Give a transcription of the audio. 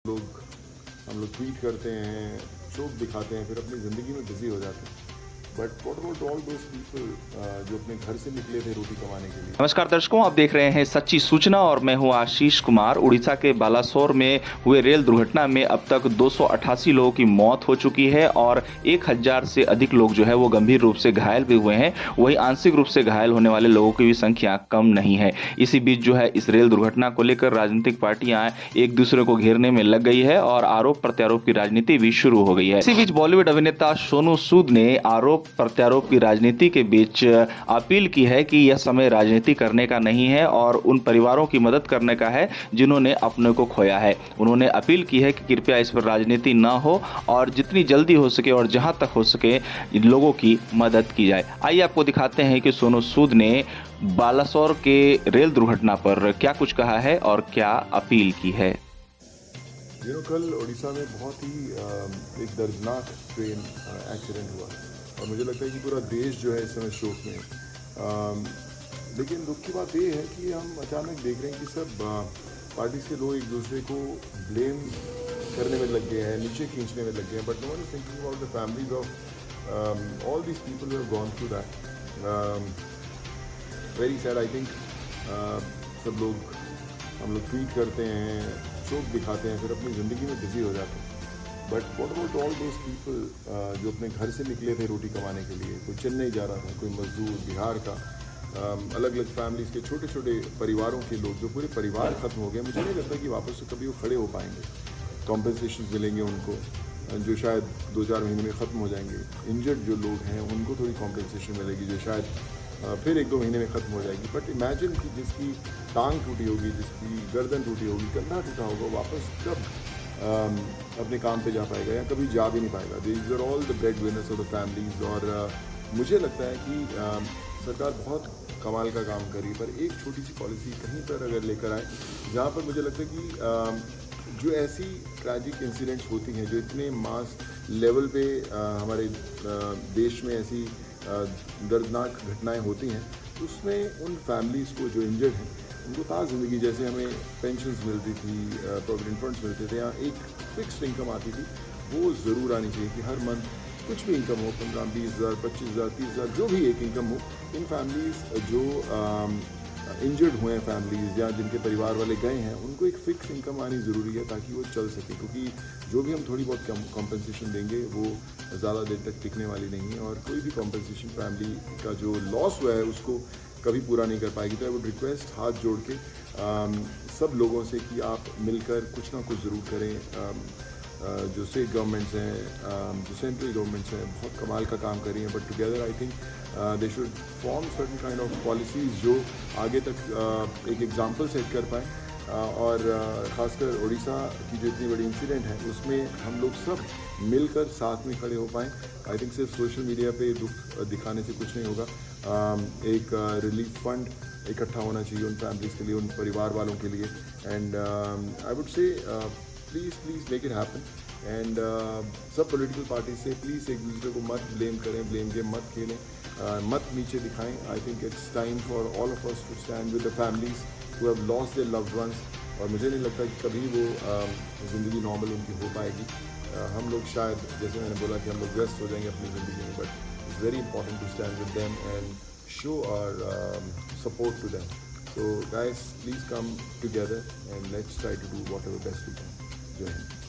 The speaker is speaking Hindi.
लोग हम लोग ट्वीट करते हैं, शोक दिखाते हैं, फिर अपनी ज़िंदगी में बिज़ी हो जाते हैं। But what about all those people जो अपने घर से निकले थे रोटी कमाने के लिए। नमस्कार दर्शकों, आप देख रहे हैं सच्ची सूचना और मैं हूं आशीष कुमार। उड़ीसा के बालासोर में हुए रेल दुर्घटना में अब तक 288 लोगों की मौत हो चुकी है और 1000 से अधिक लोग जो है वो गंभीर रूप से घायल भी हुए हैं। वहीं आंशिक रूप से घायल होने वाले लोगों की भी संख्या कम नहीं है। इसी बीच जो है इस रेल दुर्घटना को लेकर राजनीतिक पार्टियां एक दूसरे को घेरने में लग गई है और आरोप प्रत्यारोप की राजनीति भी शुरू हो गई है। इसी बीच बॉलीवुड अभिनेता सोनू सूद ने आरोप प्रत्यारोप की राजनीति के बीच अपील की है कि यह समय राजनीति करने का नहीं है और उन परिवारों की मदद करने का है जिन्होंने अपने को खोया है। उन्होंने अपील की है कि कृपया इस पर राजनीति न हो और जितनी जल्दी हो सके और जहां तक हो सके लोगों की मदद की जाए। आइए आपको दिखाते हैं कि सोनू सूद ने बालासोर के रेल दुर्घटना पर क्या कुछ कहा है और क्या अपील की है। कल उड़ीसा में बहुत ही एक दर्दनाक ट्रेन एक्सीडेंट हुआ और मुझे लगता है कि पूरा देश जो है इस समय शोक में। लेकिन दुख की बात ये है कि हम अचानक देख रहे हैं कि सब पार्टीज के लोग एक दूसरे को ब्लेम करने में लग गए हैं, नीचे खींचने में लग गए हैं। But no one is thinking about the families of all these people who have gone through that. Very sad I think. सब लोग हम लोग ट्वीट करते हैं, शोक दिखाते हैं, फिर अपनी ज़िंदगी में बिजी हो जाते हैं। But what about all those people जो अपने घर से निकले थे रोटी कमाने के लिए। कोई चेन्नई जा रहा था, कोई मजदूर बिहार का, अलग अलग फैमिलीज़ के छोटे छोटे परिवारों के लोग, जो पूरे परिवार ख़त्म हो गए। मुझे नहीं लगता कि वापस से कभी वो खड़े हो पाएंगे। कॉम्पनसेशन मिलेंगे उनको जो शायद 2-4 महीने में ख़त्म हो जाएंगे। इंजर्ड जो लोग हैं उनको थोड़ी कॉम्पनसेशन मिलेगी जो शायद फिर 1-2 महीने में ख़त्म हो जाएगी। बट इमेजिन कि जिसकी टांग टूटी होगी, जिसकी गर्दन टूटी होगी, कंधा टूटा होगा, वापस कब अपने काम पे जा पाएगा या कभी जा भी नहीं पाएगा। These are all the breadwinners of the families. और मुझे लगता है कि सरकार बहुत कमाल का काम करी, पर एक छोटी सी पॉलिसी कहीं पर अगर लेकर आए जहाँ पर मुझे लगता है कि जो ऐसी ट्रैजिक इंसिडेंट्स होती हैं, जो इतने मास लेवल पे हमारे देश में ऐसी दर्दनाक घटनाएं होती हैं, उसमें उन फैमिलीज़ को जो इंजर्ड हैं उनको ताज़ ज़िंदगी, जैसे हमें पेंशन्स मिलती थी, प्रोविडेंट फंड्स मिलते थे, या एक फिक्स्ड इनकम आती थी, वो ज़रूर आनी चाहिए कि हर मंथ कुछ भी इनकम हो, 15-20 हज़ार, 25 हज़ार, 30 हज़ार, जो भी एक इनकम हो। इन फैमिलीज़ जो इंजर्ड हुए हैं फैमिलीज़ या जिनके परिवार वाले गए हैं, उनको एक फ़िक्स इनकम आनी ज़रूरी है ताकि वो चल सके। क्योंकि जो भी हम थोड़ी बहुत कॉम्पनसेशन देंगे वो ज़्यादा देर तक टिकने वाली नहीं है, और कोई भी कॉम्पनसेशन फैमिली का जो लॉस हुआ है उसको कभी पूरा नहीं कर पाएगी। तो आई वुड रिक्वेस्ट हाथ जोड़ के सब लोगों से कि आप मिलकर कुछ ना कुछ ज़रूर करें। जो स्टेट गवर्नमेंट्स हैं, जो सेंट्रल गवर्नमेंट्स हैं, बहुत कमाल का काम कर रही हैं। But together I think they should form certain kind of policies जो आगे तक एक एग्जांपल सेट कर पाएँ। और ख़ासकर उड़ीसा की जो इतनी बड़ी इंसिडेंट है उसमें हम लोग सब मिलकर साथ में खड़े हो पाएँ। आई थिंक सिर्फ सोशल मीडिया पे दुख दिखाने से कुछ नहीं होगा। एक रिलीफ फंड इकट्ठा होना चाहिए उन फैमिलीज़ के लिए, उन परिवार वालों के लिए। And I would say please make it happen. And सब पॉलिटिकल पार्टी से प्लीज़ एक दूसरे को मत ब्लेम करें, ब्लेम गेम मत खेलें, मत नीचे दिखाएं। I think it's time for all of us to stand with the families who have lost their loved ones. और मुझे नहीं लगता कि कभी वो ज़िंदगी नॉर्मल उनकी हो पाएगी। हम लोग शायद, जैसे मैंने बोला, कि हम लोग व्यस्त हो जाएंगे अपनी ज़िंदगी में, but it's very important to stand with them and show our support to them. So guys, please come together and let's try to do whatever best we can. Jai Hind.